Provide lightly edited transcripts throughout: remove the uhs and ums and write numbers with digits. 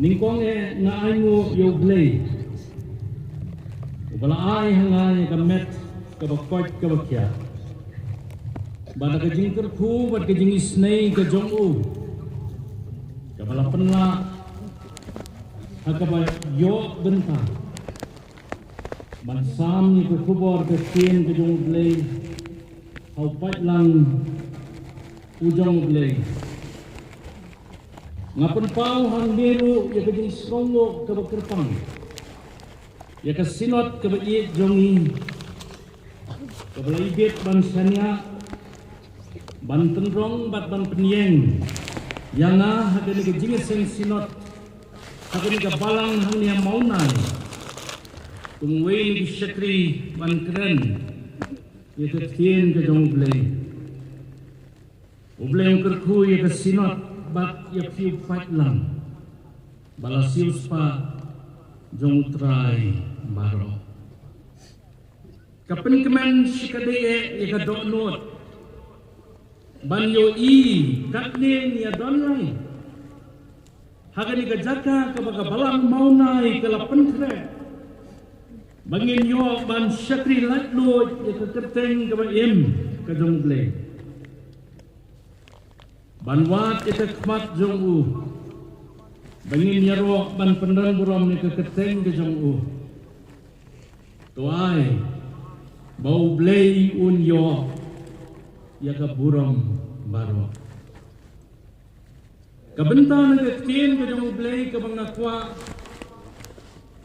ningkong na ay mo yoglay ubala ay hangay kamet kabakot kabakya bada kajing kerku bad kajing isnay kajong u kabala penla hakaba yo benta bansam ni kubor kajing kajong uglay hau pat lang ujong uglay ngapun pau hang biru ya kajing songo kabakerpang ya kasinot kabayit jongi kabalaibit bansanya ban tenrong bat ban penyeng yang hagani kajing seng sinot hagani kabalang hang niya maunay tungway ni syakri ban keren ya katien kajong ublay yung kerku ya kasinot bat ya fiu fight lang balasius pa jong try baro kapen kemen sikade ya kadok not ban yo i katne ya don lang hagani kajaka kabaga balang maunay kalapen kre bangin yo ban syakri latlo ya kakerteng kabayem kajong blay banwat ita kmat jong u bangin yaro ban pendan buram ni keketeng ke jong u tuai bau blei un yo ya ka buram baro kabenta na ketien ke jong blei ka bangakwa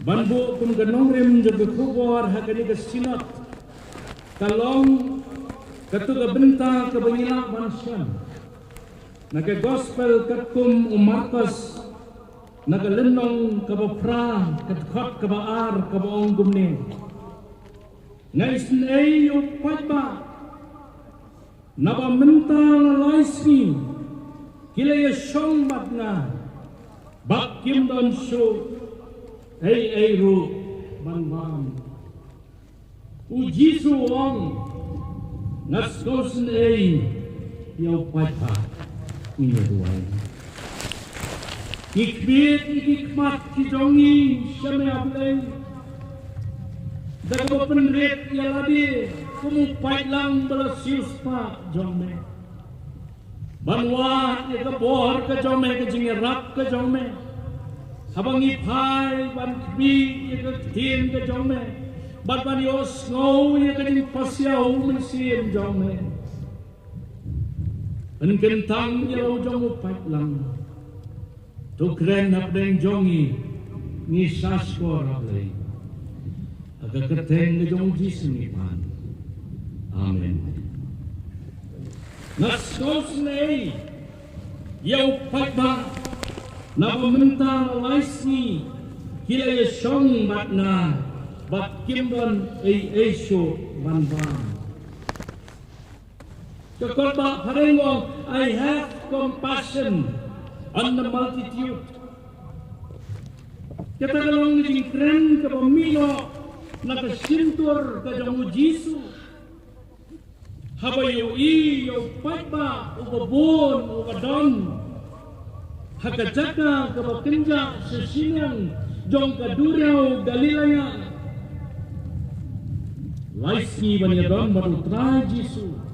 banbu kum ganong rem jog kubor hakani ke sinat kalong katu kabenta ka bangila bansyam naga gospel katkum Markus naga lenong kabapra katkot kabaar kabaong gumne ngais nei upatba naba mentang laisni kilaya shong batna bakim don shu ei ru ban uji su wong ngaskos nei yo patba ini doang. Ikbit ikmat kijongi syame ablay. Dago penret ya ladi kumu pailang belasius pa jome. Banwa ya kabor ke jome ke jingerak ke jome. Habang ipai ban kbi ya ke tin ke jome. Ban yos ngau ya ke jing pasyaw mensim jome. An kentang yaw jong upat lang to kren napdeng jongi ni saskor ablay aga keteng de jong jisnipan amen naskos nei yaw upat ba na pamentang laisni kilay syong batna bat kimbon ay syo banban Kakorba parengong, I have compassion on the multitude. Kita kalong nijing kren ka pamilo nakasintur ka jong Jisu. Habayo iyo patba ubabon ubadon. Hakajaka ka pakinja sa sinang jong kaduraw Galilaya. Laisni banyadon barutra Jisu.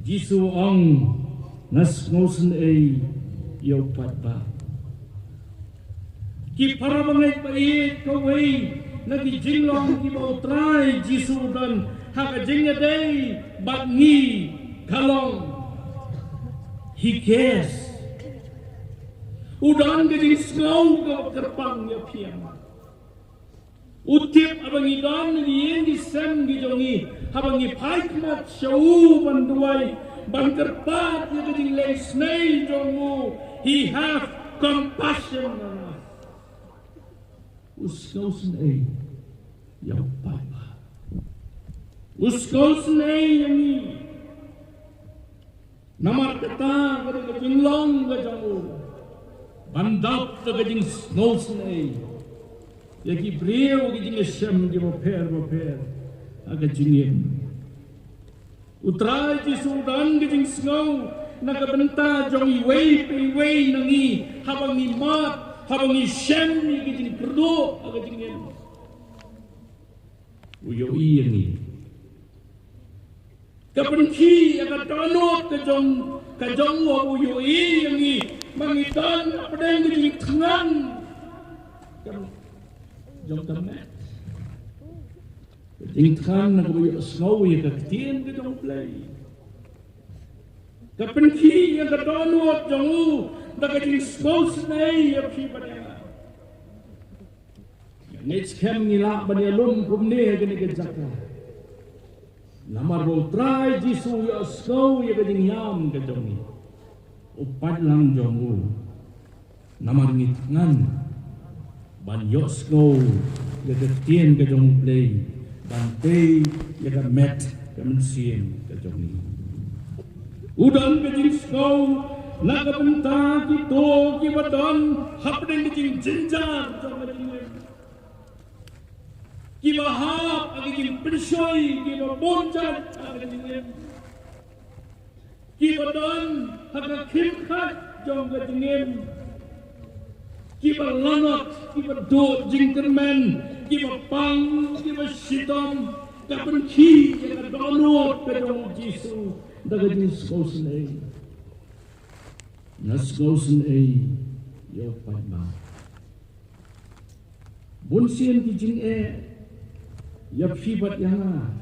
Jisu ong nas ngosen ay yaw patba. Ki para bangay pait kaway nagijinglong ki mautray Jisu dan hakajinga day bagni kalong. He cares. Udan gajing skaw ka kerpang ya piyama. Utip abang idan ni di sem gijongi habang ipai mat syau banduai bangkerpat ya gajing lesnei jongu. He have compassion on us. Uskausen ay yaw papa. Uskausen ay yangi namar kata gajing long gajongu bandap gajing snowsen ay yaki breu gajing shem di boper aga jingim utrai di sudan gajing snow nakabenta jong iway nangi haba habang ni mat, habang ni shem ni gijing kerdo, aga jingin. Uyo iya ni. Kapenki aga tanot kajong wo uyo iya ni. Mangitan apa yang gijing tangan. Jom tamat. Gijing tangan na uyo snowy kaktian gijong play. Kapenki aga tanot jong Nagajing skos na iya pipadaya. Nits kem nila banyalum kumne gani gajaka. Namar ro try jisu ya sko ya gajing yam gajongi. Upat lang jongu. Namar ngitngan. Ban yo sko ya gatien gajong play. Ban te ya gamet kamensien gajongi. Udan gajing sko Nagabenta kito kibadan hapden gijing jinjar kibahap agijing pensoy kibaboncat agijing kibadan hagakimkat jong gajingin kibalangat kibadot jingkermen kibapang kibasitom kapenki kagadonot kadong Jisu dagajing skosenay Nasgausen ay yo pagma. Bunsin kijing yap fibat yana.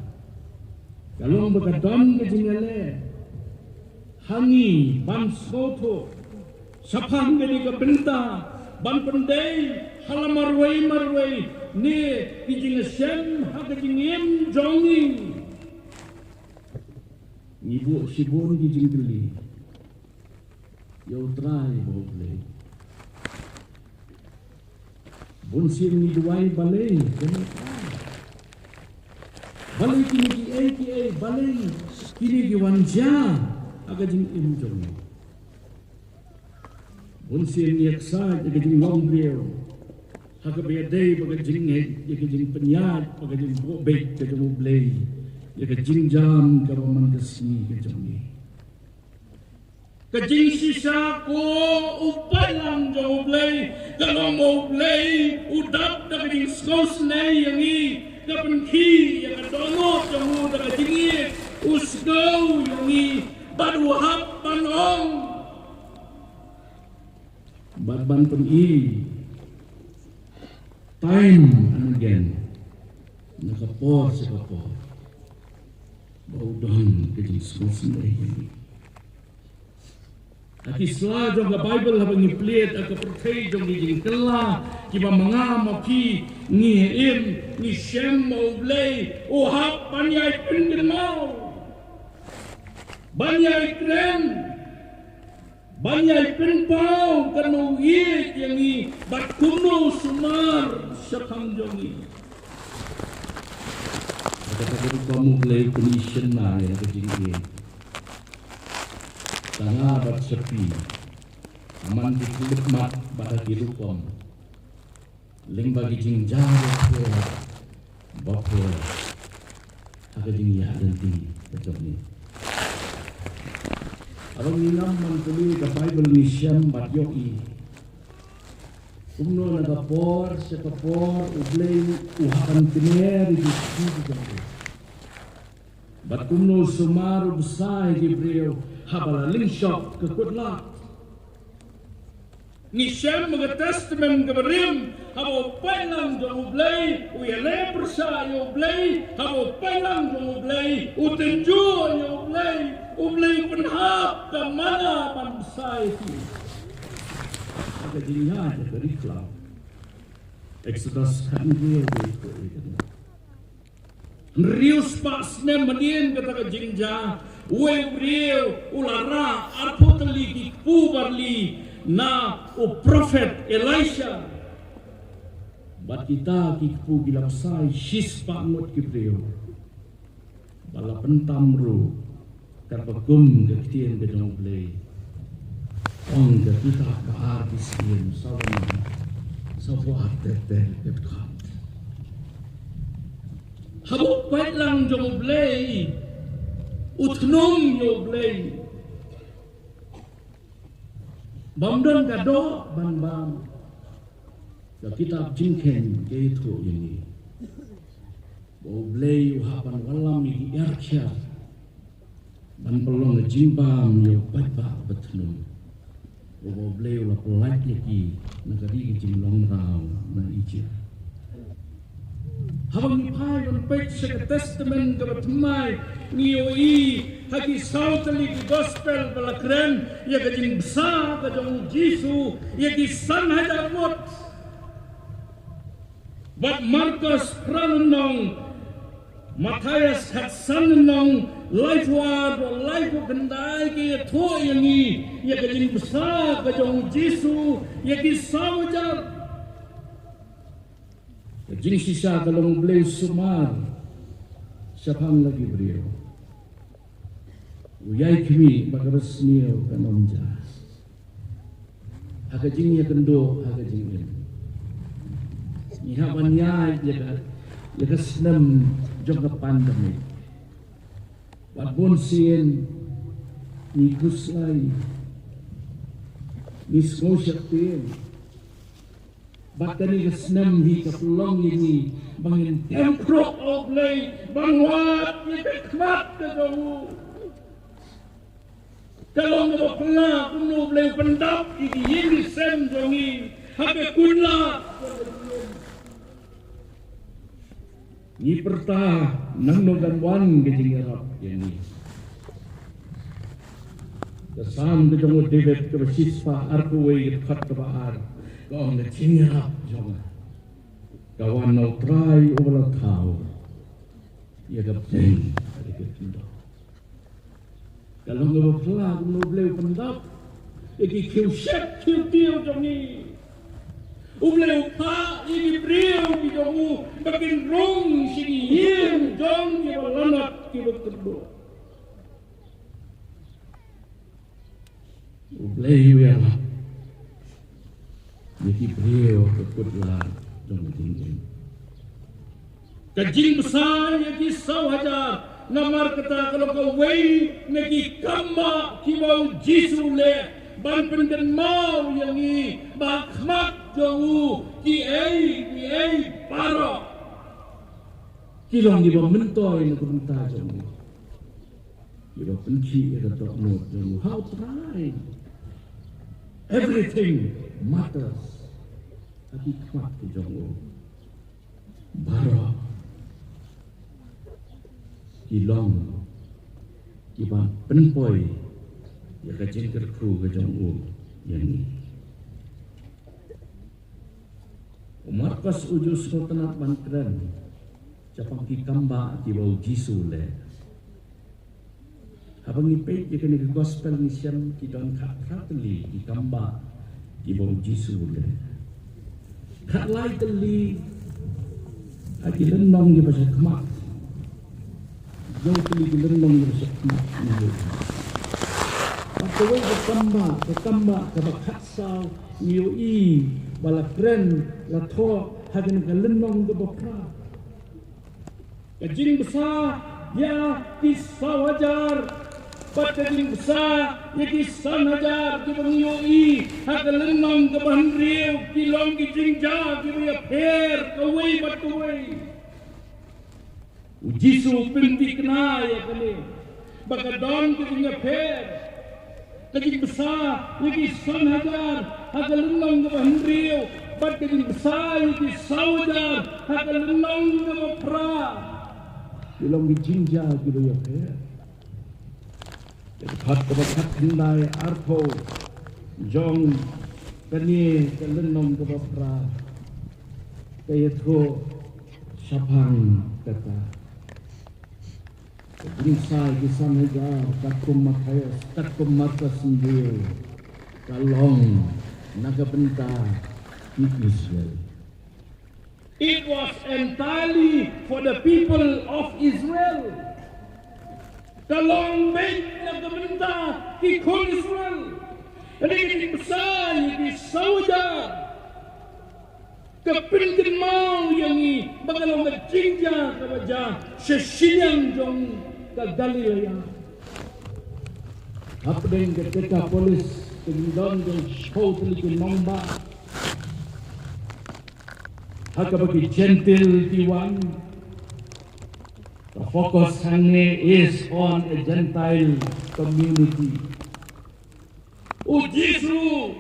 Kalong bagadam kijing hangi ban skoto sapang gani kabenta ban pendai halamarway ne kijing sem hakijing em jongi. Ibu sibon kijing geli. Yo try boleh. Bunsin ni duai balai, balai kini balai kini wanja agak jing imjong. Bunsin ni aksa agak jing lombriel, agak biadai agak jing agak jing penyat agak jing bobek agak jing blay, agak jing jam kalau mandasni agak jing. Kajing sisa ko upay lang jo blay kalau mau blay udap da kajing skos na yang i kapenki yang adono jamu da kajing usgo yang i baduhap panong badban pen i time and again nakapor bau don kajing skos na yang i Aki sela jong ka Bible habang ngiplit ak percaya jong gijing kela kiba mangama ki ni shem mau blay hap banyai pinggir mau banyai kren banyai pinpau kanu yit yang i bat kuno sumar syakang jong i kata kamu blay condition na ya kejing tengah bat sepi, aman dikulit mat pada dirukom, ling bagi jingjar bapor, agak jingya denti macam ni. Abang inam mantuli ke Bible ni Syam bat yoi, umno nagapor sekapor ublay uhakan tiner di sini jangkau. Bat umno sumar besai di beliau. Habala lingshop ke kudla. Ni Syam mga testament kabarim. Habo pailang jong ublay. Uyale persa yung ublay. Habo pailang jong ublay. Utenju yung ublay. Ublay penhap ka mana pansay ti. Agadinya aja dari klau. Exodus kan dia itu. Rius pas ne manien kata ka jingja. Uwe brio ulara arpotali ki pubarli na o prophet Elisha. Bat kita ki pu gilapsai shispa ngot ki brio. Bala pentamru karpagum gaktien gedong blay. Ong kita bahar kisien sawan tete ketkat. Habuk pait lang jong blay. Utnong yo blay. Bamdan kado ban bam. Ka kitab jingken ke itu ini. Bo blei uhapan walam ini erkia. Ban pelong jimbam yo bapa betnum. Bo blei ula pelai lagi negari jimlong rau na ije. Habang ipai ban pek sa testament ka batmai nioi hagi sautali di gospel balakren ya kajing besar kajong Jisu ya di san hajar mot bat Markus pranong Matias hat sanong life ward life kendai ke tho yangi ya kajing besar kajong Jisu ya di sawajar kajing sisa kalong blei sumar siapang lagi beliau uyai kami bagaras niyo kanonja. Haga jing ya kendo haga jing ini. Iha banya ya senam jong pandemi. Wat bon sien ni kuslai ni skosyatin. Bakani senam hi kapulong ini bangin tempro oblay bangwat ni kmat kamu. Kalau nggak pernah kuno boleh pendap ini sen jongi hape kunla ni perta nang nogan wan gejing erap ini kesam gejong debet ke siswa arkuwe kat ke bahar kau gejing erap jong kawan no try olah kau ia gapeng dari ketindak. Kalau nggak berpelah, nggak boleh pendap, iki kiu shek kiu tiu jongi, boleh pak ini beriau di jongu, makin rong sini him jong kiu lanat kiu kedua, boleh ya, iki beriau kedua jong jing. Kajing besar iki sawajar. Namar kata kalau kau wei negi kamba kibau Jisu le ban pengen mau yang i bakmak jauh ki ei paro kilong di bawah mentoi nak bentar jauh di bawah penci ada tak mau jauh how try everything matters tapi kmak jauh paro kilong kiban penpoi ya kajeng kerku kajeng u yang ni Markus ujus kotanat bankren capang ki kamba ki bau Jisu le habang ipe je kene gospel ni siam ki don khat ratli ki kamba ki bau Jisu le khat lai teli aki lenong ki pasal kemak jauh kali dilenong bersama ini. Pakawai bertambah kebaksal nioi balakren lato hagen kelenong kebapra. Kajing besar ya kisah wajar. Kajing besar ya kisah wajar kebanioi hagen lenong kebahanriu kilong kijingja kibaya per kawai batuai. Jisu pinti kena ya kali, bagadon kita per, kajing besar, lagi 1,000, hagal lenong ke Henrio, bat kajing besar, lagi 1,000, hagal lenong ke Pra, bilang di jinja gitu ya per, jadi hat kendai arpo, jong kani ke lenong ke Pra, kaya tu sapang kata. Bingsa kisah negara takum Matias takum Markus sendiri kalong naga bentar di Israel. It was entirely for the people of Israel. Kalong baik naga bentar di Israel. Jadi ini besar di Saudi. Kepingin mau yang ini bagaimana berjingja kepada sesiang jong ke Galilea. Apa yang ketika polis tingdon yung totally kinomba. Hakabagi gentle T1. The focus hangnya is on a Gentile community. Ujisu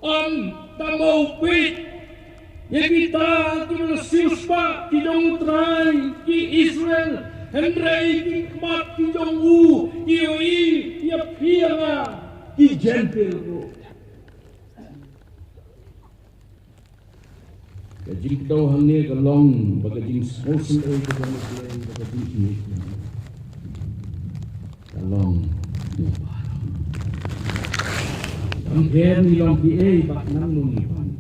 on tamawpit. Yang kita siuspa kijong utray ki Israel Henry ki mat kijong kioi ya pianga ki gentle ro. Kajing daw hangnya kalong bagajing social aid kalong bagajing ini kalong compare nilong ki bak nang nungipan.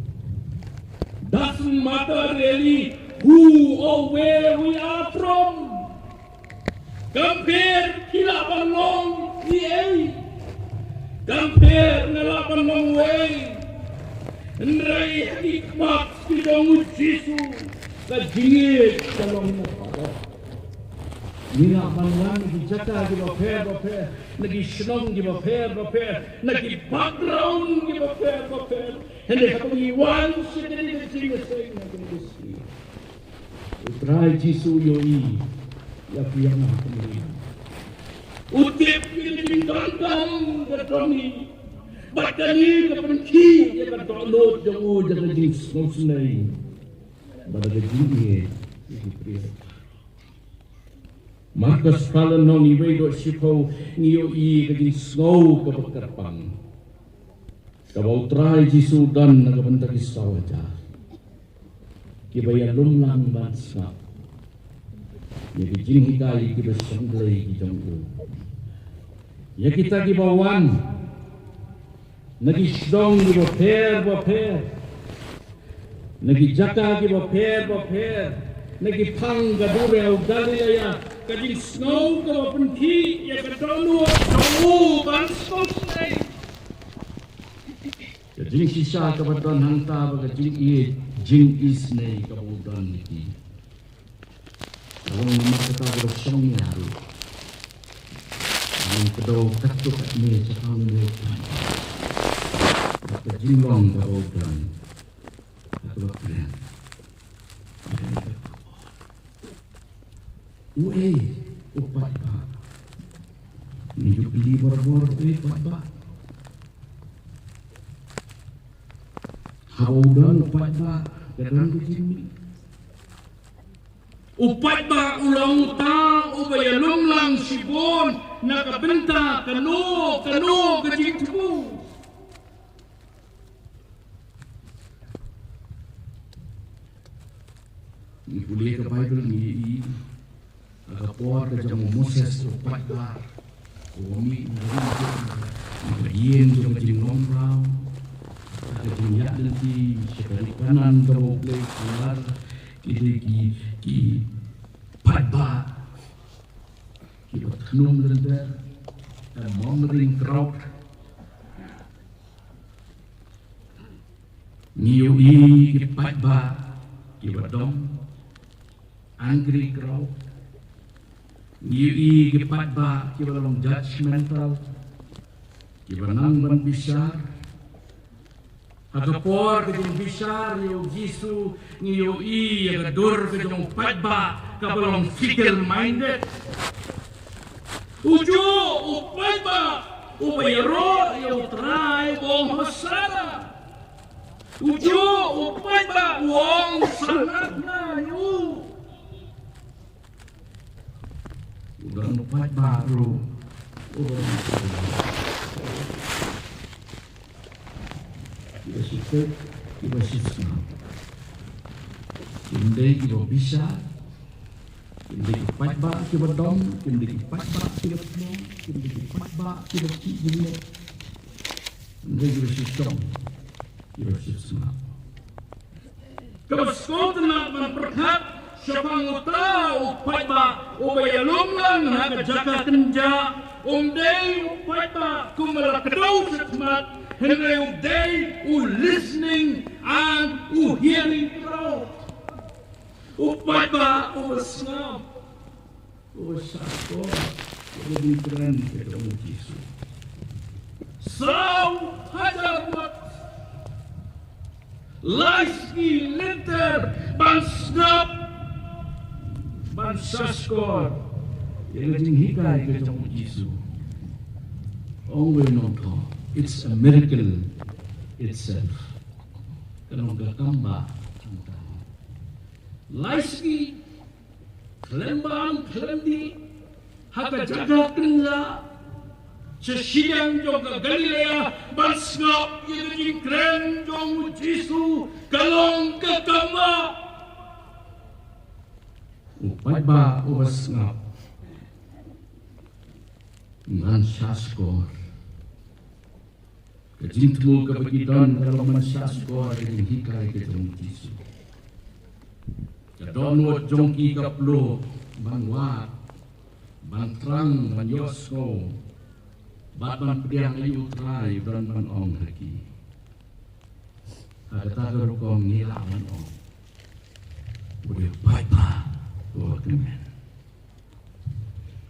Doesn't matter really who or where we are from. Compare kilapan long EA. Compare ngalapan long way. Nray hikmat kidong Jisu kajingit kalong napada. Nilapan lang nagijaka di baper. Nagishnong di baper. Nagibagground di baper. Hindi ako iwan siya na sinasay na kondisi. Utray Jisu yoi yapiang na kemudian. Utip pinagindang bertoni. Bakani kepenci dia bertolot jauh dari jenis musnai. Pada jenis ini pria. Maka sekalian noni wedo sipo nioi kejin snow kebekerpang. Kabau trai Jisu dan nagabentak isawaja. Kibaya lumlang bansa. Jadi jing hikai kiba sanglay kijongku. Ya kita kibawan. Nagisdong kiba per. Nagijaka kiba per. Nagipang gadure o galilaya. Kajing snow kiba penti ya kadonu bansos nay. Jing sisa kabadan hanta baga jing is nay kabudan niki. Awang mamakata bersong yaru. Ang kadaw kato kat me sa kamulitan. At jinglong kabudan. At wakyan. Uwe, upat ba? Niyuk libor-bor upat ba? Hawdan upat ba? Kadang kejimi. Upat ba ulang utang ubayalong lang sibon nakabenta kano kajing tubo. Ihuli ka Bible ni agapor ka jang Moses upat ba umi ngayin jang kajing nomraw kajing yadan ti sekali kanan kamoglay keluar ki padba ki batnum render dan mongering crowd niui ki padba ki badong angry crowd niui ki padba ki balong judgmental ki banang ban bisar agapor kejong bisar yo Jisu niyo agadur kejong padba kabalong fickle minded ujo upadba ubayro yo try bong hasana ujo upadba wong sangat na yo udah upadba bro Iba sikit, iba sisma. Hindi iba bisa, hindi ipatba kiba dong, hindi ipatba kiba tno, hindi ipatba kiba kijinyo. Hindi iba sisong, iba sisma. Kabaskotan naman perkat, siya pangutaw, ipatba, ubayalong lang, nakajaka kenja, day ipatba, kumalakadaw sa tmat, Henry day listening and hearing crowd. Upapa snap. Sako. Lebih keren ketemu Yesus. Sau hajar buat Laiski liter ban snap ban saskor yang jing hikai ke jong Jisu. Ong we no to. It's a miracle itself. Kanong gakamba Laiski Klembang Klendi haka jaga kenla Sesiyang jong ka Galilea Bansngap yung kren jong Jisu Kalong kakama Upay ba umasngap Ngan saskor Kajintmo kapagitan Kalong man saskor Yung hikay ka jong Jisu Kadonwot jong ikaplo Bangwat Bantrang Banyosno Batman pediang ayu trai dan man ong haki. Ada tagar kong nilawan ong. Udah baik ba, kemen.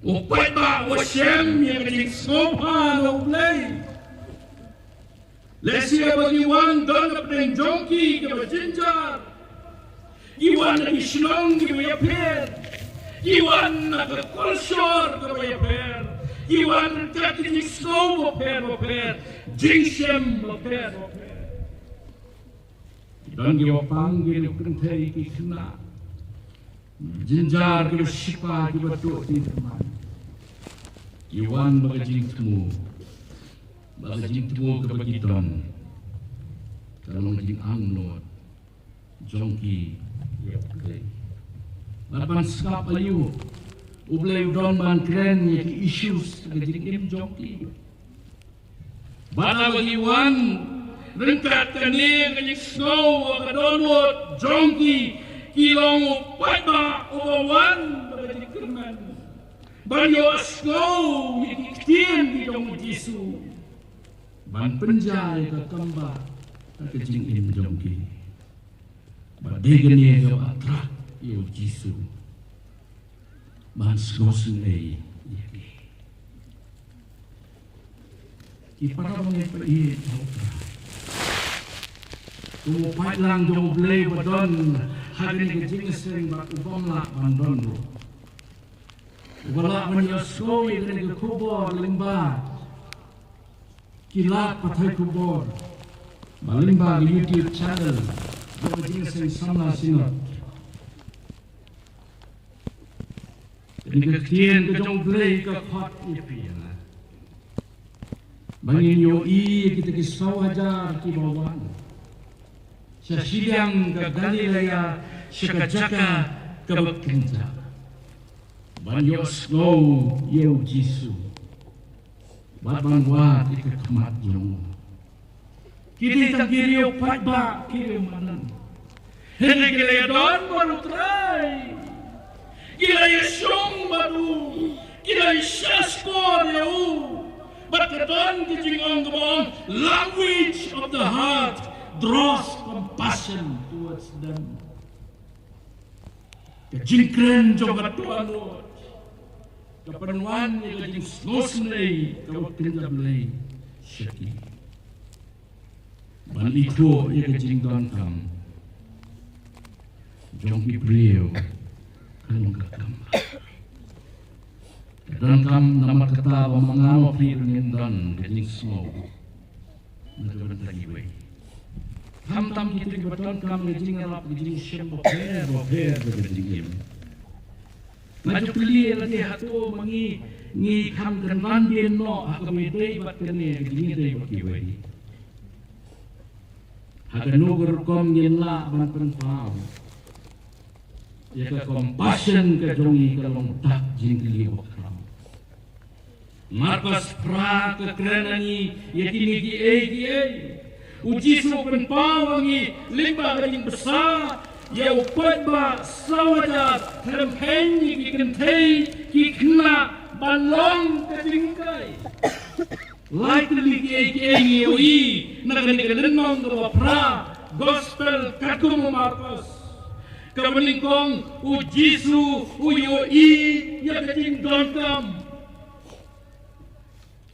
Baik ba, wasem yang kecing sopan oblay. Lesia bagi wan dan kapten jongki ke berjenjar. Iwan lagi senang ke beryaper. Iwan nak kolsor ke beryaper. Iwan kakining snow moper, jingsem moper. Dan dia panggil kentai kena, jinjar dia sipa dia betul di teman. Iwan bagajing temu kebagitan. Kalau jing angnot, jongki ya play. Lapan skap ayu. Ublay udon man kren yaki issues kajing im jongki. Bana bagi wan rengkat kani kajing snow kadonwot jongki kilong upay ba uwawan kajing kerman. Banyo snow yaki ktin di jong Jisu. Ban penjay kakamba kajing im jongki. Badigan niya atrak iyo Jisu. Mas gosen ei yaki. Ipara mga pait hautra. Tumupay lang jong blay badon hagin kajingaseng bak ubang lak bandon ro. Wala man yasko yung kubor limba. Kilak patay kubor. Malimba YouTube channel. Jong kajingaseng samla sinot. Dengan ketian ke jong blay ke kot ipian. Bangin yo kita kisau hajar ki bawan. Sa sidang ke Galilea sa kajaka ke bekinja. Banyo snow yo Jisu. Babangwat ika kemat jong. Kiti tangkiri yo patba kiri manan. Hindi kilaya doon baru try. Kila Yesyong baru, kila Yesyskor yau. Berkatan kejingang kebang, language of the heart draws compassion towards them. Kejingkren jong katuanot, kapanuan ni kejing snosnay, kawat tinjablay, syaki. Man ito ya kejing dontang, jong kibriyo, kalong kakamba. Dan kam nama ketawa mengawal piringin dan kejing snow. Nagawan lagi way. Kam tam kita kebetulan kam kejing ngalap kejing siem boper kejing im. Maju pili lagi hatu ngi kam kenlan dia no kami day bat kene kejing day baki way. Hagan nugur kom nyenla ban penpau. Jika compassion ke jongi kalong tak jingli wakram. Marcos pra ke krenani yakini di uji su penpawangi limba kajing besar ya upat ba sawaja kampanye ki kentai ki kena balong kajing kai. Likely ki oi nagani kalenong ke pra gospel kakum Marcos. Kamalingkong ujisu uyoi ya kajing donkam.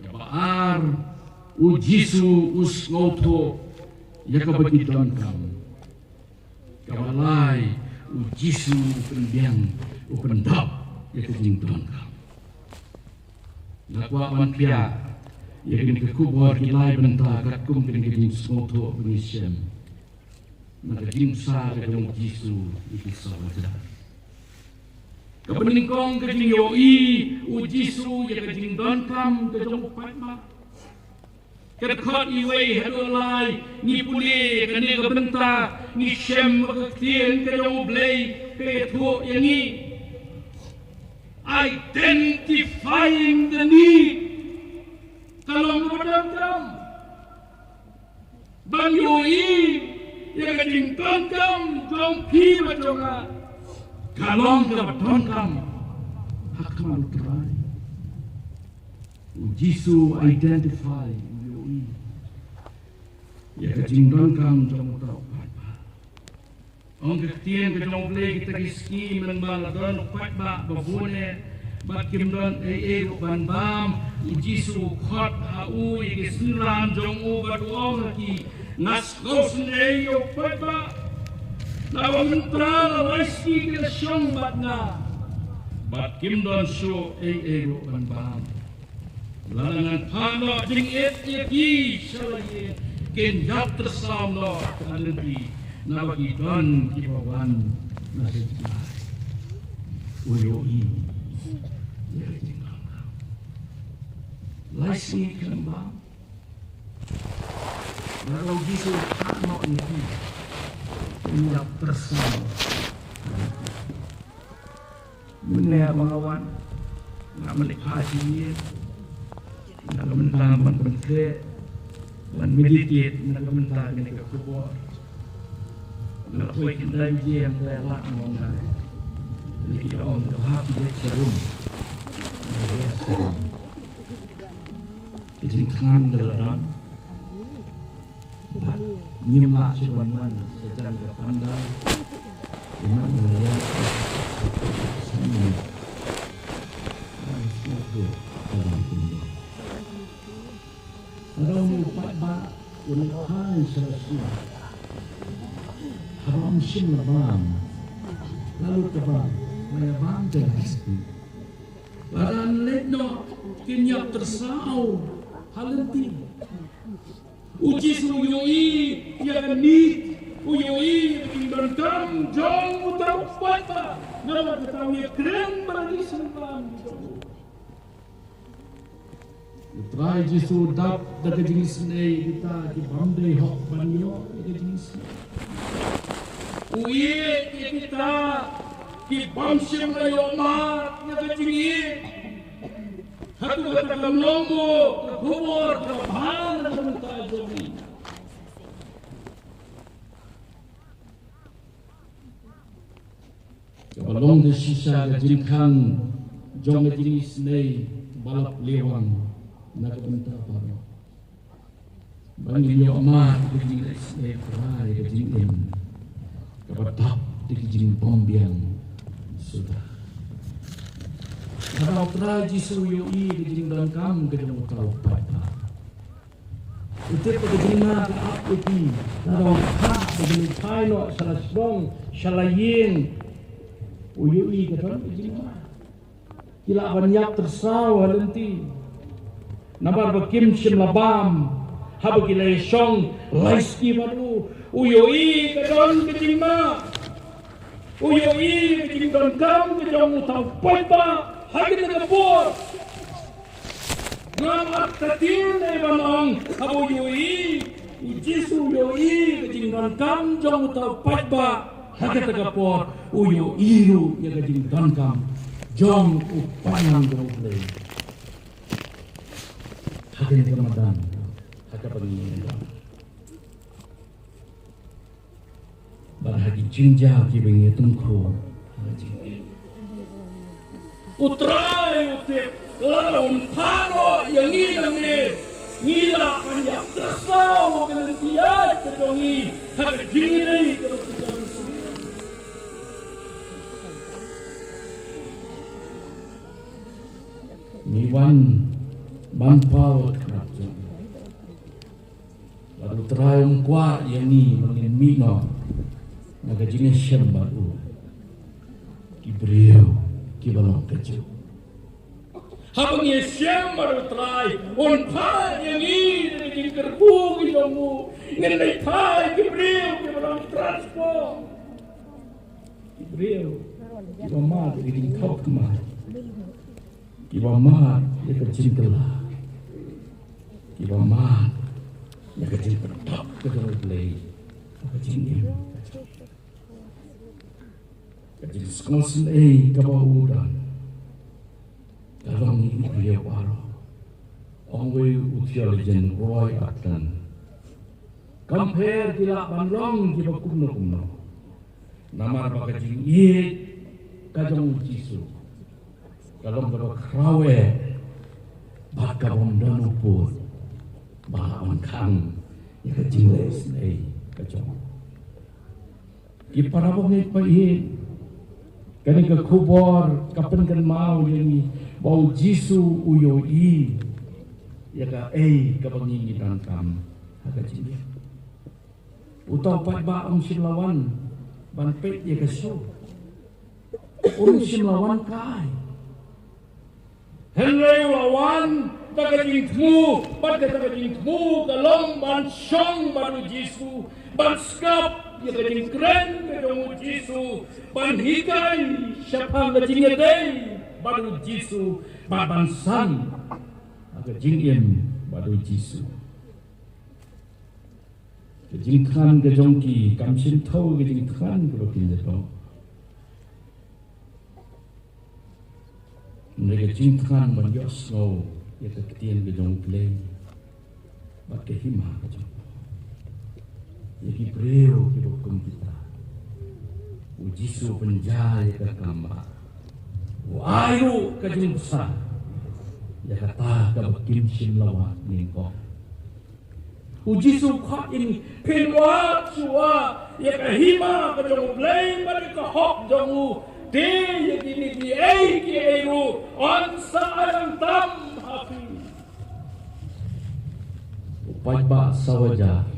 Kabaar u Jisu us ngauto ya ka bagi don kam kabalai u Jisu pendiang u pendap ya ka jing don kam nakwa man pia ya kini ke kubur kilai benta kat kum kini ke jing ngauto pengisem maka jing sa ka jong Jisu ikisa wajah kapeningkong ke jing yoi u Jisu ya ka jing don kam ke jong patma Kedekot iway hadulay ni puli kani kabenta ni shem makaktiyan kanyang ublay peto yangi identifying the need kalong madam banyoyi yang kajing tongkam jong pi majonga kalong tongkam hakman utray Jisu identify ya kajing tongkam jong utau Ong ketien ke jong play kita kiski men baladon upat ba babune bat kim don ban bam Jisu khot hau ye sulam jong u bat ong ki nas kosen upat ba lawa mentra laiski ke syong bat na bat kim don show ban bam lalangan pano jing ki shalaye ken yap tersam lo kanenti na bagi don kibawan na sejai uyoi ya tinggal laisi kembang kalau Jisu tak mau ini yap tersam menek mengawan nak menikmati nak mentang mentang Wan meditate nak mentar kena kubur. Nak buat kita uji yang kelak mengenai. Jadi kita orang terhap dia serum. Dia serum. Jadi kan dalam. Nyimak sewan-wan secara pandai. Iman melihat seni. Semua itu dalam dunia. Kalau mupat ba unahan selesai haram sim labam lalu tebal mayabam terhasti badan ledno kinyak tersau halenti uji suyoi yang ni uyoi tinggal kam jong utau pata nama ketahui keren bagi sembang Try Jisu dap daga jenis ni kita di Bombay hok banyo daga jenis ni. Uye kita di Bamsim layo mat daga jenis. Hatu kata kamlongo kubur kapan daga tajomi. Kabalong de sisa daga jingkan jong daga jenis ni balap lewang. Nak bentar baru. Bagi dia amat kejing seperai kejing kebetup kejing bombiang sudah. Kalau terai Jisu yoi kejing dan kam kejing utau pada. Itu kejing nak apa ti? Kalau kah kejing kaino salah strong salayin uyoi kejing mah. Kila banyak tersawa lenti. Nabar bakim sim labam habagi lesyong laiski baru uyoi kedon kejima uyoi kejim don kam kejong utau paipa hagi tegapur ngamat katin na ibanong habu uyoi Jisu uyoi kejim don kam jong utau paipa hagi tegapur uyoi iru ya kejim don kam jong upayang jong play Hakin Ramadan, hakka pagingin Bahagi jinja kibingi tungko. Utray utip laun pano yang ilang ngila kanyak tersaw kenentian kedongi hakka jingiri kedongi. Niwan Bampau kerajaan gua yang ni mungkin mino naga jenis Shem baru Ibreu kibalong kecil. Habang Shem baru try pa yang ni naging kerbu kilamu nganay pa Ibreu kibalong transform Ibreu kibamad naging top kemar kibamad kecil lah kibamad kecil top kedua play kecil kecil sekolah kabaudan dalam ini dia waro ongwe usia legend Roy Atlan compare kila bandrong kiba kumno nama apa kecil kajang Jisu dalam kaba krawe baka bomdan upur bahawan kang kecil les kajang iparabong ipahin kani ka kubor kapan kan mau yani bau Jisu uyo ya ka kapangingitan kam hagajin utaw pat ba ang simlawan banpet ya ka so simlawan kai Henry lawan tagajing tmu pat tagajing tmu kalong ban syong baru Jisu ban skap ya kajing keren kadang Jisu ban hikay siapang kajing yaday baru Jisu ban san kajing im baru Jisu kajing kan kajong ki kamsin tau kajing kan kalau kita tahu mereka kajing kan ban yos ngau ya keketian kajong play bat kehima kajong Yaki Ibreu kibukum kita Jisu penjaya ke kamar Ayo kajing besar Ya kata kabakim simlawat ningkong Jisu kak ini Pinwat suwa Ya kahima kajong blame Balik kahok jongu Di yaki ni di ki eru Onsa ayang tam hafi Upat ba sawaja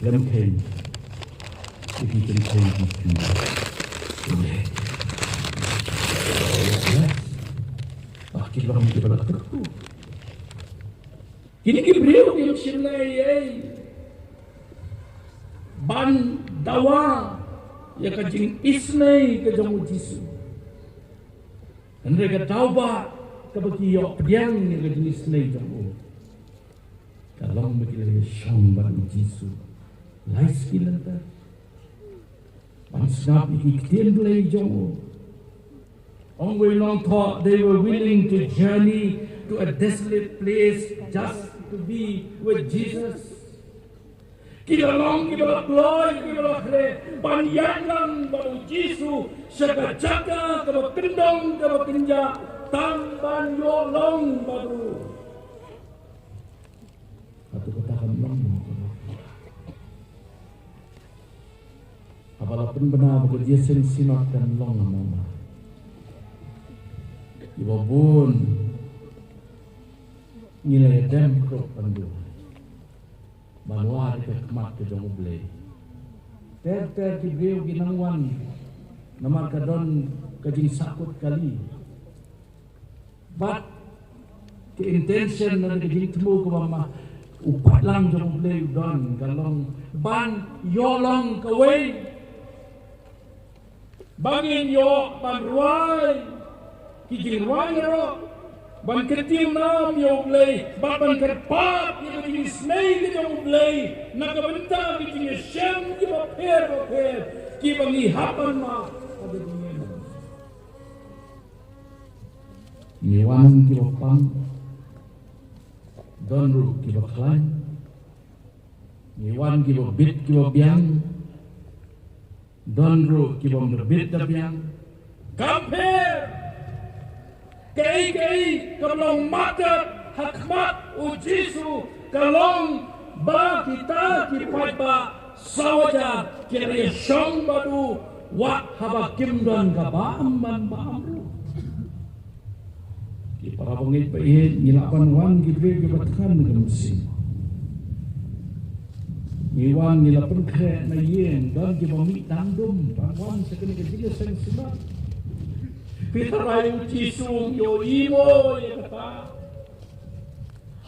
Lem kain, ikan kain ikan. Akhir orang kita berlaku. Kini Ibreu yang silai, ban dawa, ya kajing isnai kajang Jisu. Anda kata taubat kebagi yok pediang ya kajing isnai jamu. Kalau begitu syam ban Jisu. Life skill anta. Snap iktian play jongo. Ongwe long thought they were willing to journey to a desolate place just to be with Jesus. Kita long kita glory kita kre panjang baru Jisu jaga kalau kendong kalau kenja tamban yolong baru. Satu katakan long. Walaupun benar bekerja sensinot dan long nama. Ibu bun nilai dem krok pandu. Manual ke kemat ke jong blay. Ter Ibreu ginangwan namar kadon kajing sakut kali. But the intention na kajing temu ke mama upat lang jong blay don kalong ban yolong kaway. Bangin yo banruai kijing ruai ro ban ketim nam yo blay ban kerpat yo kijing snei yo blay nakabenta kijing Shem ki per ki bangi hapan ma niwan ki pang donru ki baklan niwan ki bit ki biang Donro kibom berbit dabiang compare kei kalong mata hakmat Jisu kalong ba kita kipat ba sawaja kiri syong badu wa habakim don ka baam ki para pengit pain nilapan wan gibe gibatkan kemusin Iwan nila pun kaya na yen dan gimami tandum pangwan sa kanila sila sila. Pitarayo Jisung yo imo ya kata.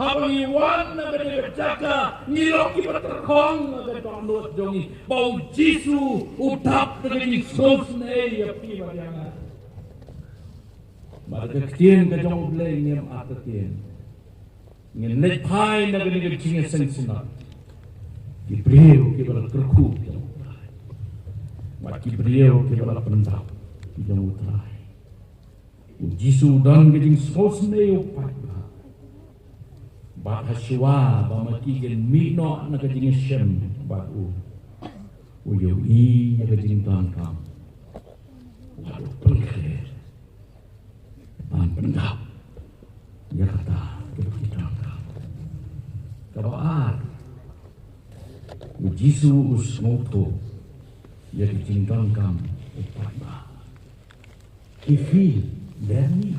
Habang Iwan na kanila jaka nilok ipaterkong na kanila jongi bau Jisu utap na kanila sos na ya piwa yang. Maka ketien ka jong blay ngem atatien. Ngem netpai na kanila jinga sila. Kibriyo kibala kerku yang utrai. Mat kibriyo kibala pendap yang utrai. Jisu dan gejing sosne upat ba. Bat haswa ba makigen mino na gejing shem bat u. Uyo I na gejing tangkam. Waduh pengkher. Ban pendap. Ya kata kibaki tangkam. Kabaar. Jisu usmoto ya dicintakan upat ba. Kifi dan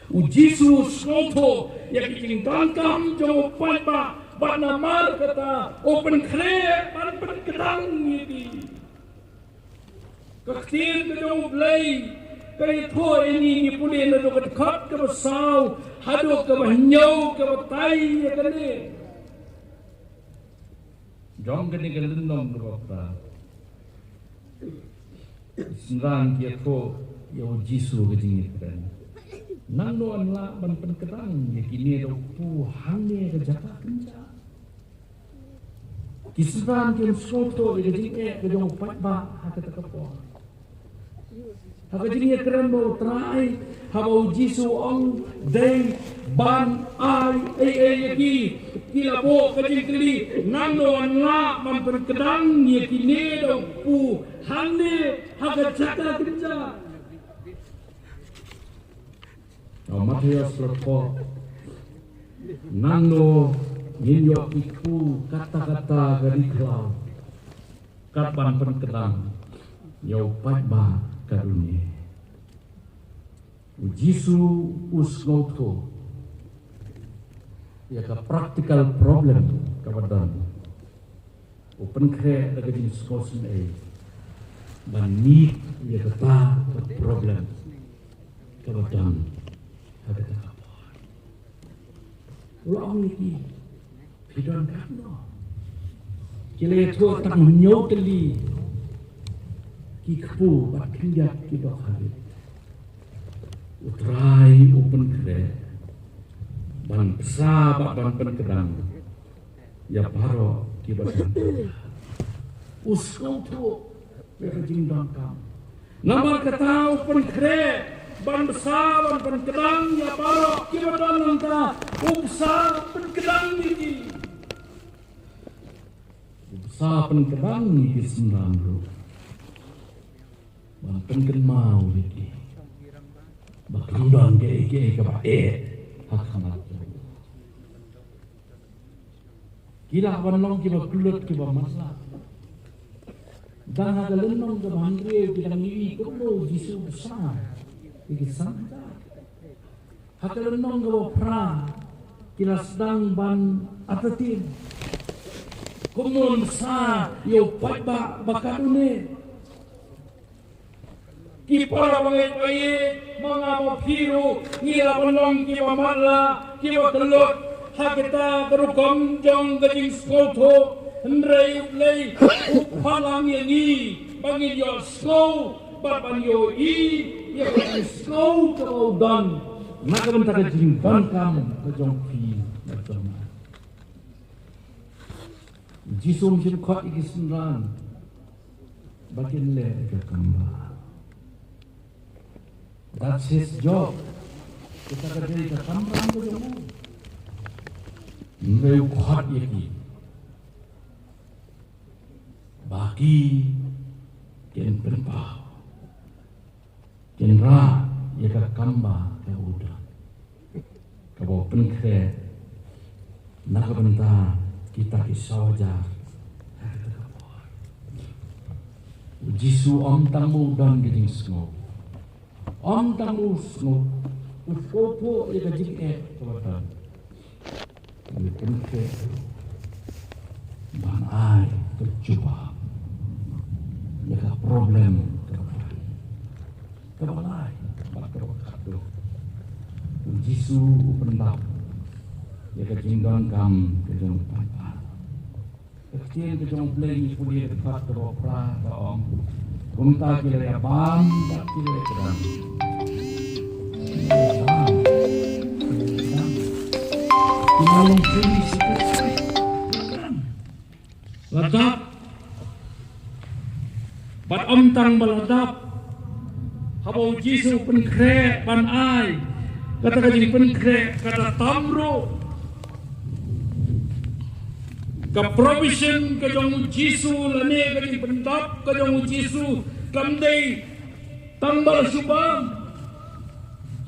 Jisu usmoto ya dicintakan jauh upat ba. Ba namar kata open kre ban kedang ini. Kaktir kedong blay kay to ini puli na do kat ka basaw hado ka banyaw ka batay ya kani. Jom kini kelendong berapa? Senang dia ko yo Jisu kejingit kan. Nando anla ban penkerang ya kini do pu hangne ke jaka kenca. Kisran kim soto kejingit ke jong pat ba haka tekapo. Haka jingit keren mau trai habau Jisu ong day ban ai yaki kila po kajing keli nando anla memperkedang yakine do pu hande haga jaka kerja. Matias lepo nando ninyo iku kata-kata dari kelau kapan perkedang yau patba karunia. Jisu usgoto ya ka practical problem kawadan open kre daga jin skosin ban need ya ka problem kawadan haga ta ulang iki pidon kano kile to tang nyoteli ki kpu bat kinjat ki do habit utrai open kre ban pesabak ban penkedang ya paro kibatan uskoto berjing dangkam nama kata open kre ban besar ban penkedang ya paro kibatan nanta besar penkedang ini besar penkedang ini sembilan ban penkedang mau ini bakrudang ke ba hakamat kila banong kiba kulut kiba masa dan hagalenong ke bandre kita ngiwi kulo Jisu besar iki santa hagalenong ke pra kila sedang ban atatin kumun besar yo patba bakadune kipara bangai mga mapiru ngira banong kiba mala kiba kelut hakita kerukam jong gajing skoto hendrai uplay upalang yangi bangin yo sko baban yo I ya gajing sko kaudan maka bentar gajing bangkam kejong pi berjama Jisu mungkin kuat ikisenran bagian le ke kamba. That's his job. Kita kerja ke kamba berjama Meu kuat yaki bagi ken perpau ken ra yaka kamba ke udah kabo penkre naga benta kita kisawaja Jisu om tamu dan giding sngo om tamu sngo ufopo yaka jik kawatan penkre ai terjebak dengan problem kebalai bakal Jisu pendap ya kejinggang kam kejong tanpa kecil kejong play puli dekat teropra kaom kumta kira bam tak kira kedam Malong puli ladap bat omtang baladap habau Jisu penkre pan ai kata kajing penkre kata tamro ka provision kajong Jisu lane kajing pendap kajong Jisu kamdei tambal subang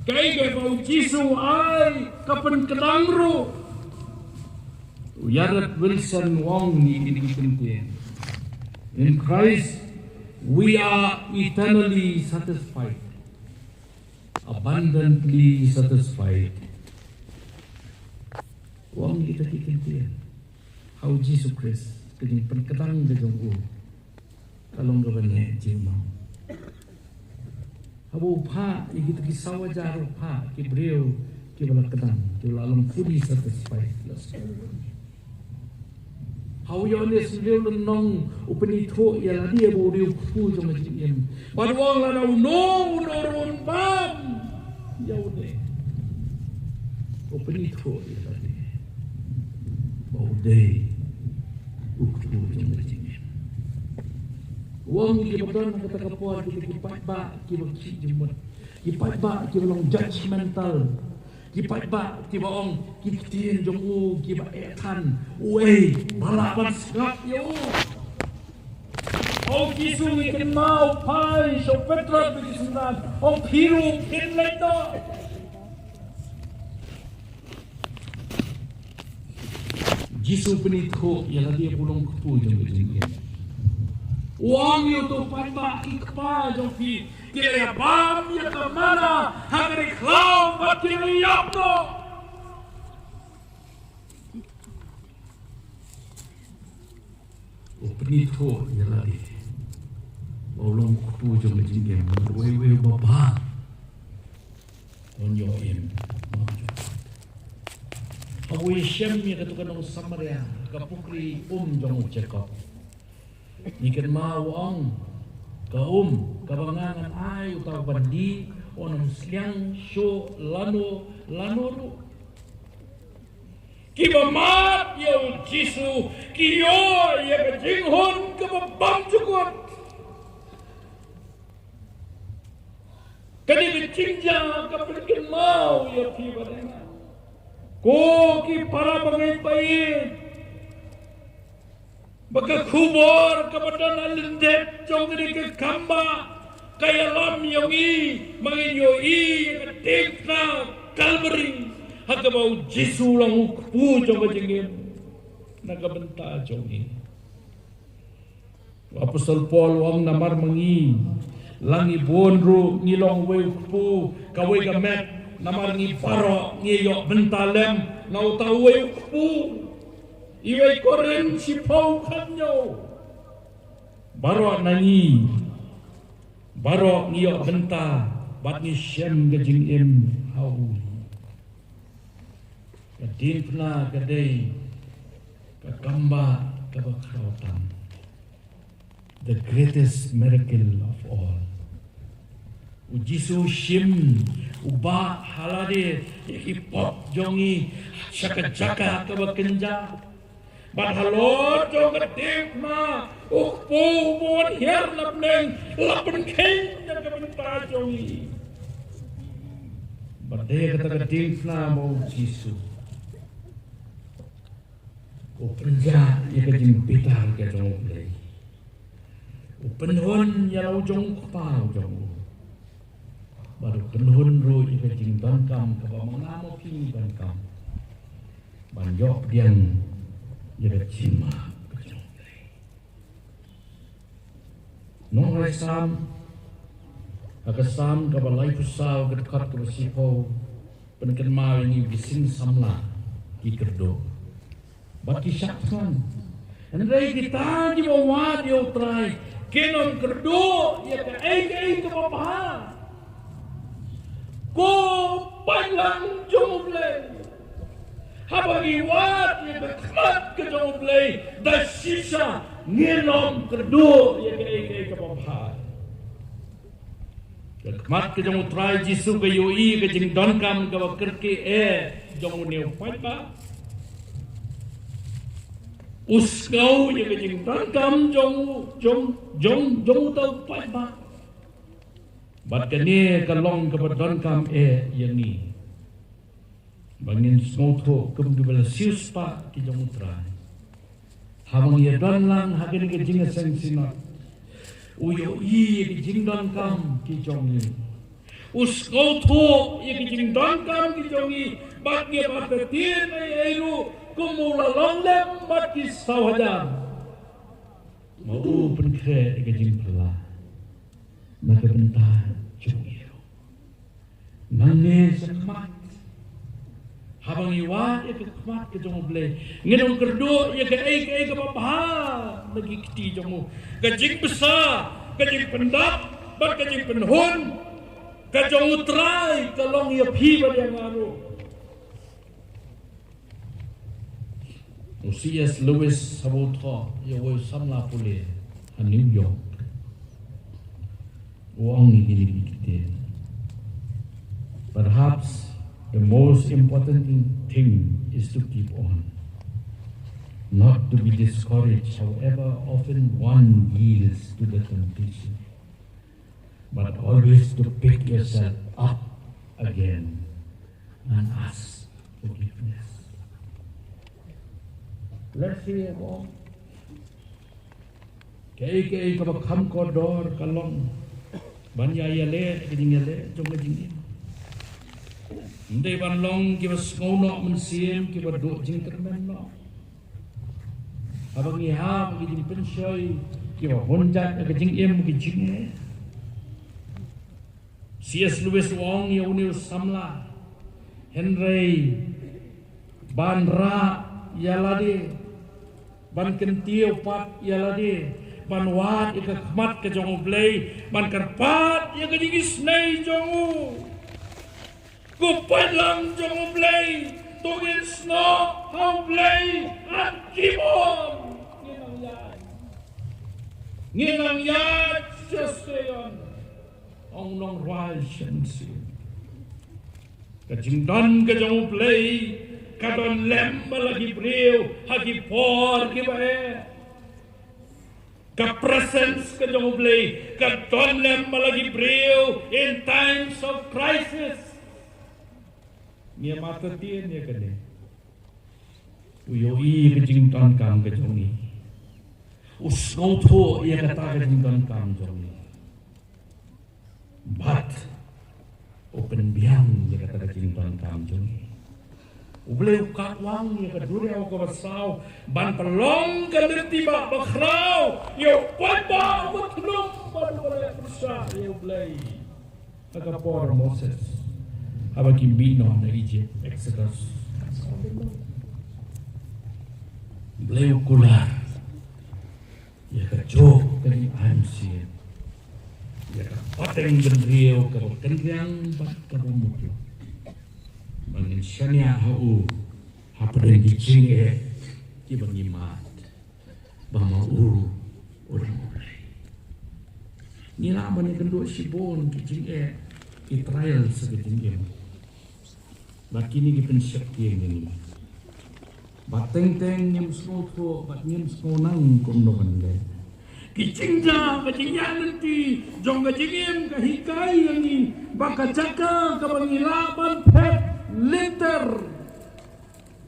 kai ga bau Jisu ai kapan kedangro Yarat Wilson Wong ni kinikuntien. In Christ we are eternally satisfied, abundantly satisfied. Wong kita kinikuntien. How Jesus Christ kajing penketang kajong u kalong gabane jimau. Habo pa igit kisawa jaro pa kibreo kibala ketang kilalong fully satisfied. How yones liu nong upeni tho ya la dia bo riu fu jong jim padwang la no ron bam yaune upeni tho ya la dia bo de uktu jong jim wong ki bodon kata kapuan ki ba ki bo ki jimot ki ba ki long judgmental kipat ba tiba ong kitien jong u kiba etan we balaban skap yo ong kisu ikan mau pai so petra bikisan ong piru kin leto Jisu penitho yang dia pulong kepu jong jong uang yo to patba ikpa jong fi kira bam ya kemana hagari klau batili yapno penitho ya lagi ulong kupu jong jingem wewe baba on yo em awi shem ya katukan ng Samaria kapukri jong Jacob ikan mawang kabangangan ay utaw bandi o ng siyang syo lano ru kibamat yaw Jisu kiyo ya kajinghon kababam jukot kani kajingja kapilikin mau ya pibadengan ko ki para bangay pait baka kubor kapadan alindet jong kini ke kamba kaya lam yung mangin yo katik na Calvary hagabau Jisu lang ukpu jong kajingin nagabenta jong Apostol Paul wang namar mangi langi bonro ngilong we ukpu kaway gamet namar ngi paro ngiyok bentalem nautaw we ukpu iway koren si Pau kanyo baro nani baro ngiyok benta bat ni siyam gajing im hauli kadin pna kadai kakamba kabakrautan the greatest miracle of all Jisu shim uba halade hipop jongi shaka kabakenja Badhalot jong ketik ma ukpu buat her lapneng lapen keng yang kebenta jongi badai kata ketik na mau Jisu upenja ya kejimpitar ke jong play upenhon ya lau jong kepau jong baru penhon ro ya kejim bankam kabamangamo kini bankam banjok diang jaga cima nong resam agasam kabalai pusau kedekat ke besipo penken mau ini bising samla ikerdo baki syaksan Andai kita di bawah dia utrai, kenon kerdo ya ke ke bapa. Ko panlang jomble. Habari wat ya ke kmat ke jomble. Da sisa ngenom kerdo ya ke bapa. Kmat ke jom utrai jisu ke yoi ke jing donkam ke kerke jom neu pa. Uskau ya ke jing donkam jom tau pa. Bat kene kalong ke donkam yang ni. Bangin smoto kem ke bala sius pa ki jom utrai. Habang ya don lang hagen ke jing sang sinot. Uyo ke jing donkam ki jong ni. Uskau to ya ke jing donkam ki jong ni. Bat ye bat tien eru kumula longlem bat ki sawajar. Mau penkre ke jing pela. Maka bentar jong eru. Nane semat. Habang iwat ya ke kemat ke jong ble. Ngedong kerdo ya ke ke bapa. Lagi keti jong kajing besar, kajing pendap, bat kajing penhun, kajong utrai, kalong ya piba yang ngaruh. C.S. Lewis sabotha ya woi samla pule a New York. Uang ini kita. Perhaps the most important thing is to keep on. Not to be discouraged, however often one yields to the temptation, but always to pick yourself up again and ask forgiveness. Let's see it all. Kay kabak ham kodor kalong banya yale kiding yale jong kiding. Ndai ban long kiba skono mensiem kiba do jing termen no. Abang iha mungkin jadi pensyoi, kiwa honjat ke jing em mungkin jing. C.S. Lewis wong ya uniu samla, Henry ban ra ya ladi, ban kentio pat ya ladi, ban wat ya kemat ke jongu blay, ban karpat ya ke jing isnei jongu, kupat lang jongu blay. Tugin snow, how play, and keep on. Nginang yad, just stay on. Ong nong rai shen si. Kajing don kajong play, kadon lem lagi brew, hagi por kibae. Ka presence kajong play, kadon lem lagi brew in times of crisis. Nia mata tien ya kene. Uyoi kejing ton kam kejong ni. Usnau to ya kata kejing ton kam jong ni. But open biang ya kata kejing ton kam jong ni. Uble ukat wang ya kadure au ka basau ban pelong ka tiba bakrau yo pamba betlum ban boleh besar ya uble. Agak por Moses. Abang Kimbino na Egypt, Exodus. Beliau kular. Ya kacau kani ansi. Ya kapateng gendrio karo kendriang bat karo mutu. Bangin syania hau hapadeng gicing ki bangimat. Bamau orang mulai. Nila man kendo sibon gicing Israel segeding Bakini gipen syakti yang ini. Bateng-teng nyem smoto, bat nyem smonang kondokan le. Kicingja, kicingnya nanti, jong kicingim kahikai yang ini. Baka caka kabangilaban pet liter.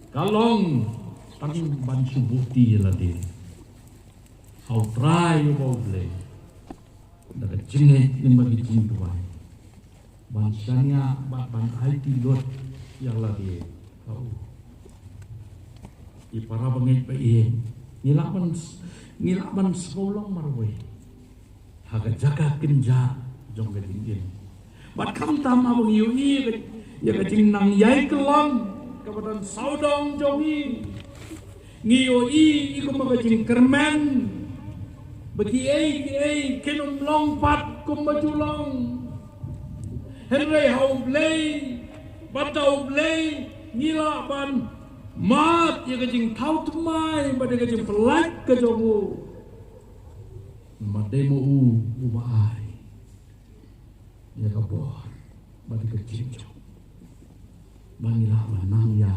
Kalong, tang ban subuti ladi. How try you boble. Daga cingit yang bagi cintuan. Bangsanya ban haiti lot yang lagi tahu. Di para bangit pa nilaman sekolah marwe. Haga jaga kenja jong gadingin. Bat kam tam abang yui ya kacing nang yai kelang kabadan saudong jongi. Ngiyo iko magajing kermen. Bagi kinom longpat kumajulong. Henry haublay, bataublay, ngilaban, mat ya kajing tau tumai, pada kajing pelak kajomu. Madai mu ubai, ya kabor, pada kajing jauh. Bangilaban nang ya,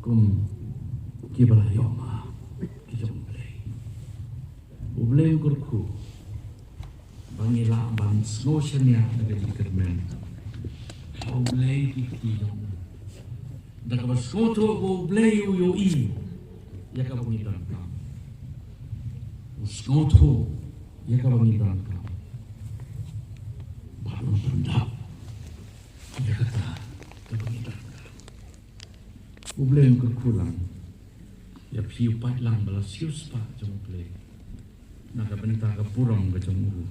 kum kibalayoma, kijong blay. Ublay kurku. Bangila bang snowsnya daga dikermen. Oblay dikiyong. Daga ba snoto oblay uyo I. Yaka bangitan ka. Snoto yaka bangitan ka. Balong tanda. Yaka ta bangitan ka. Oblay yung kurkulang. Ya piupat lang bala sius pa jong oblay. Nakabenta ka purang ka jong ulo.